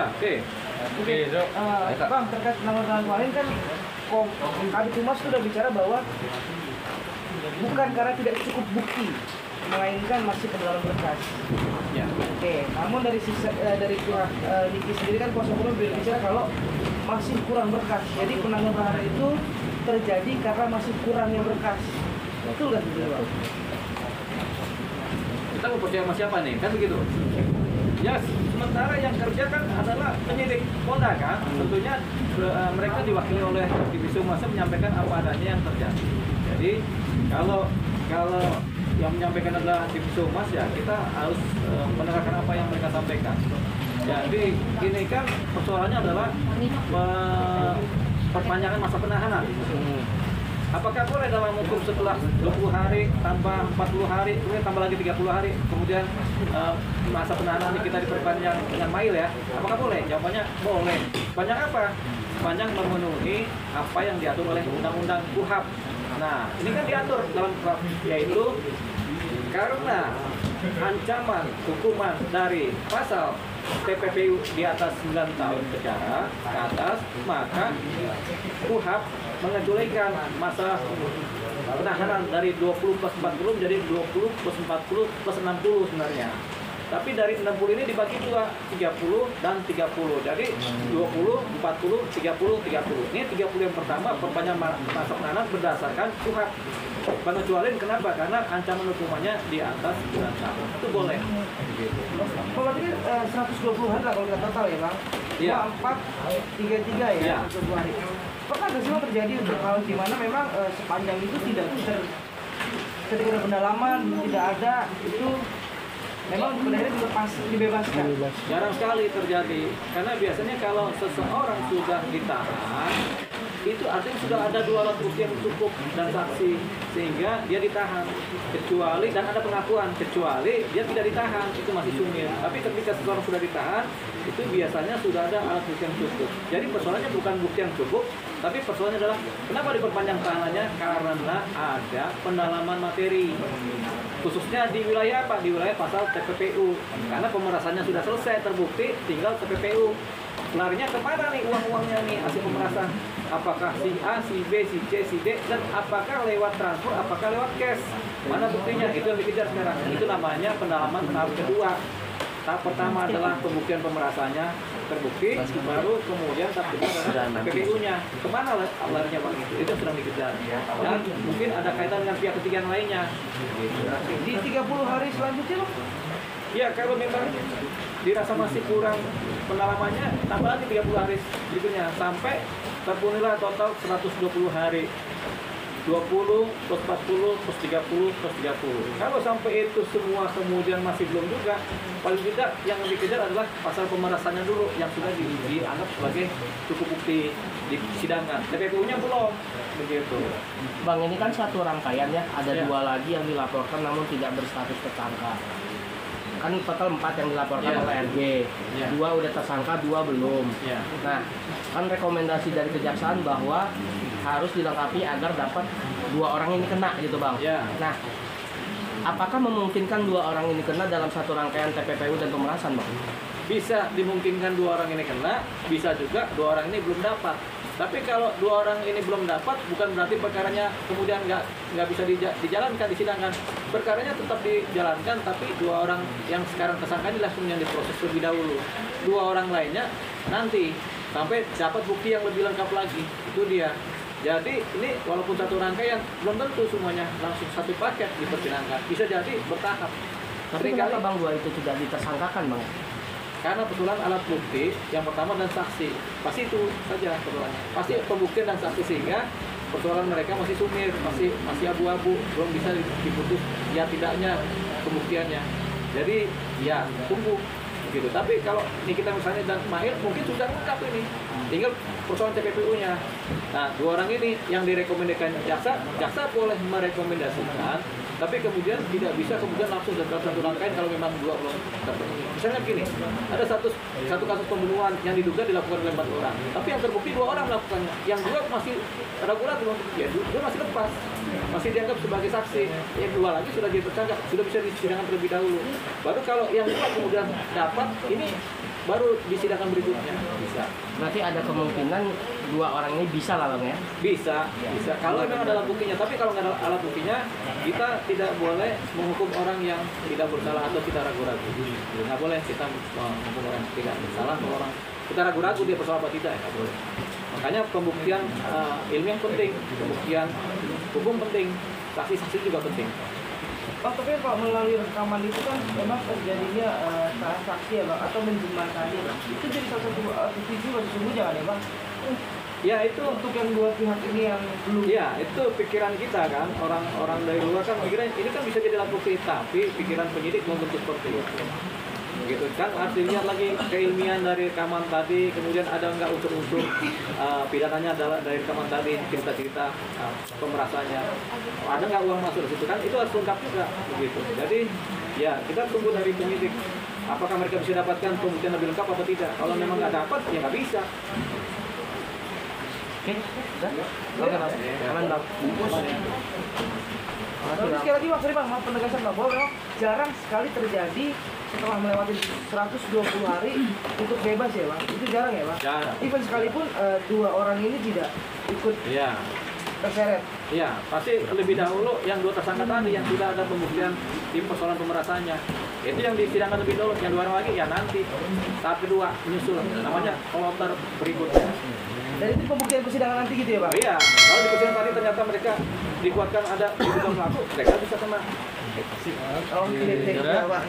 Ya, oke. Bang, terkait penanggulangan kemarin kan Kabid Humas sudah bicara bahwa bukan karena tidak cukup bukti, melainkan masih pendalaman berkas. Ya. Oke, namun dari pihak Niki sendiri kan kuasa hukum berbicara kalau masih kurang berkas. Jadi penanggulangan penahanan itu terjadi karena masih kurangnya berkas. Betul nggak itu, Bang? Kita mau percaya sama siapa nih? Kan begitu. Ya, sementara yang kerja kan adalah penyidik Polda kan. Tentunya mereka diwakili oleh Divisi Humas menyampaikan apa adanya yang terjadi. Jadi kalau yang menyampaikan adalah Divisi Humas, ya kita harus mendengarkan apa yang mereka sampaikan. Jadi ini kan persoalannya adalah perpanjangan masa penahanan. Apakah boleh dalam hukum setelah 20 hari tambah 40 hari, kemudian tambah lagi 30 hari, kemudian masa penahanan kita diperpanjang dengan mail ya? Apakah boleh? Jawabannya boleh. Sepanjang apa? Sepanjang memenuhi apa yang diatur oleh Undang-Undang KUHP. Nah, ini kan diatur dalam KUHP, yaitu karena ancaman hukuman dari pasal TPPU di atas 9 tahun penjara ke atas, maka KUHP mengecualikan masa penahanan dari 20 plus 40 menjadi 20 plus 40 plus 60 sebenarnya. Tapi dari 60 ini dibagi dua, 30 dan 30. Jadi 20, 40, 30, 30. Ini 30 yang pertama perpanjang masa penahanan berdasarkan KUHP. Pengecualian kenapa? Karena ancaman hukumannya di atas 9 tahun. Itu boleh. Kalau ini 120 hari lah kalau kita total ya, Bang. Iya. 4, 33 ya, Iya. 120 hari. Pernah nggak sih Bang, terjadi untuk hal di mana memang sepanjang itu tidak ketika ada pendalaman tidak ada itu memang sebenarnya dibebaskan. Jarang sekali terjadi. Karena biasanya kalau seseorang sudah ditahan, itu artinya sudah ada 2 alat bukti yang cukup dan saksi, sehingga dia ditahan. Kecuali, dan ada pengakuan, kecuali dia tidak ditahan, itu masih sumir. Tapi ketika seseorang sudah ditahan, itu biasanya sudah ada alat bukti yang cukup. Jadi persoalannya bukan bukti yang cukup, tapi persoalannya adalah kenapa diperpanjang tahanannya? Karena ada pendalaman materi. Khususnya di wilayah apa? Di wilayah pasal TPPU. Karena pemerasannya sudah selesai, terbukti, tinggal TPPU. Larinya kemana nih uang-uangnya nih hasil pemerasan? Apakah si A, si B, si C, si D, dan apakah lewat transfer, apakah lewat cash? Mana buktinya? Itu yang dikejar sekarang. Itu namanya pendalaman tahap kedua. Tahap pertama adalah pembuktian pemerasannya terbukti, baru kemudian tahap kedua adalah PPU-nya. Kemana larinya Bang itu? Itu sedang dikejar. Dan mungkin ada kaitan dengan pihak ketiga yang lainnya. Di 30 hari selanjutnya, Bang? Ya, kalau memang dirasa masih kurang pendalamannya, tambah lagi 30 hari berikutnya sampai terpenuhilah total 120 hari. 20 plus 40 plus 30 plus 30. Kalau sampai itu semua kemudian masih belum juga, paling tidak yang dikejar adalah pasal pemerasannya dulu yang sudah dianggap sebagai cukup bukti di persidangan. TPPU-nya belum, begitu. Bang, ini kan satu rangkaian ya, ada 2 lagi yang dilaporkan namun tidak berstatus tersangka. Kan total 4 yang dilaporkan oleh RG, 2 udah tersangka, 2 belum. Nah, kan rekomendasi dari kejaksaan bahwa harus dilengkapi agar dapat 2 orang ini kena gitu Bang. Nah, apakah memungkinkan 2 orang ini kena dalam satu rangkaian TPPU dan pemerasan Bang? Bisa dimungkinkan 2 orang ini kena, bisa juga 2 orang ini belum dapat. Tapi kalau 2 orang ini belum dapat, bukan berarti perkaranya kemudian nggak bisa dijalankan, disidangkan. Perkaranya tetap dijalankan, tapi 2 orang yang sekarang tersangka ini langsung yang diproses lebih dahulu. 2 orang lainnya nanti sampai dapat bukti yang lebih lengkap lagi. Itu dia. Jadi ini walaupun satu rangkaian, belum tentu semuanya langsung satu paket dipersidangkan. Bisa jadi bertahap. Tapi kenapa Bang 2 itu tidak ditersangkakan Bang? Karena kebetulan alat bukti yang pertama dan saksi, pasti itu saja persoalannya. Pasti pembuktian dan saksi, sehingga persoalan mereka masih sumir, masih abu-abu, belum bisa diputus ya tidaknya pembuktiannya. Jadi ya tunggu begitu. Tapi kalau ini kita misalnya dan Mahir mungkin sudah lengkap ini, tinggal persoalan TPPU-nya. Nah, 2 orang ini yang direkomendasikan jaksa boleh merekomendasikan, tapi kemudian tidak bisa kemudian langsung dalam satu rangkaian kalau memang 2 belum terpenuhi. Misalnya begini, ada satu kasus pembunuhan yang diduga dilakukan oleh 4 orang, tapi yang terbukti 2 orang melakukannya, yang 2 masih ragu-ragu, ya 2 masih lepas, masih dianggap sebagai saksi, yang 2 lagi sudah jadi tersangka, sudah bisa disidangkan terlebih dahulu. Baru kalau yang 2 kemudian dapat, ini baru di sidang berikutnya bisa. Berarti ada kemungkinan dua orang ini bisa lah Bang ya? Bisa. Kalau memang ada alat buktinya, tapi kalau nggak ada alat buktinya, kita tidak boleh menghukum orang yang tidak bersalah atau kita ragu-ragu. Nggak boleh kita menghukum orang yang tidak bersalah, kalau orang kita ragu-ragu dia bersalah apa tidak, nggak boleh. Makanya pembuktian ilmiah penting, pembuktian hukum penting, saksi-saksi juga penting. Bang, tapi kalau melalui rekaman itu kan memang terjadinya transaksi ya Bang, atau menjembatani. Itu jadi salah satu bukti juga sesungguhnya kan ya Bang? Ya itu Untuk yang dua pihak ini yang belum. ya itu pikiran kita kan, orang-orang dari luar kan pikiran ini kan bisa jadi alat bukti, tapi pikiran penyidik belum tentu seperti itu. Gitu kan, harus dilihat lagi keilmian dari rekaman tadi, kemudian ada nggak unsur-unsur pidananya adalah dari rekaman tadi, cerita-cerita pemerasannya, ada nggak uang masuk di situ kan, itu harus lengkap juga begitu. Jadi ya kita tunggu dari penyidik apakah mereka bisa dapatkan pembuktian lebih lengkap atau tidak. Kalau memang nggak dapat ya nggak bisa. Oke, udah? Oke Bang, aman Bang. Bungkus. Tapi sekali lagi Bang, sorry Bang, maaf penegasan Bang, bahwa memang jarang sekali terjadi setelah melewati 120 hari untuk bebas ya Bang, itu jarang ya Bang? Jarang. Even sekalipun dua orang ini tidak ikut Iya. terseret. Iya, pasti lebih dahulu yang dua tersangka tadi yang sudah ada pembuktian di persoalan pemerasannya. Itu yang disidangkan lebih dulu, yang dua orang lagi ya nanti tahap kedua menyusul, namanya kloter berikutnya. Dan itu pembuktian persidangan nanti gitu ya Bang? Iya, kalau di persidangan tadi ternyata mereka dikuatkan ada diduga pelaku, mereka bisa kena. Oh, clear, Pak.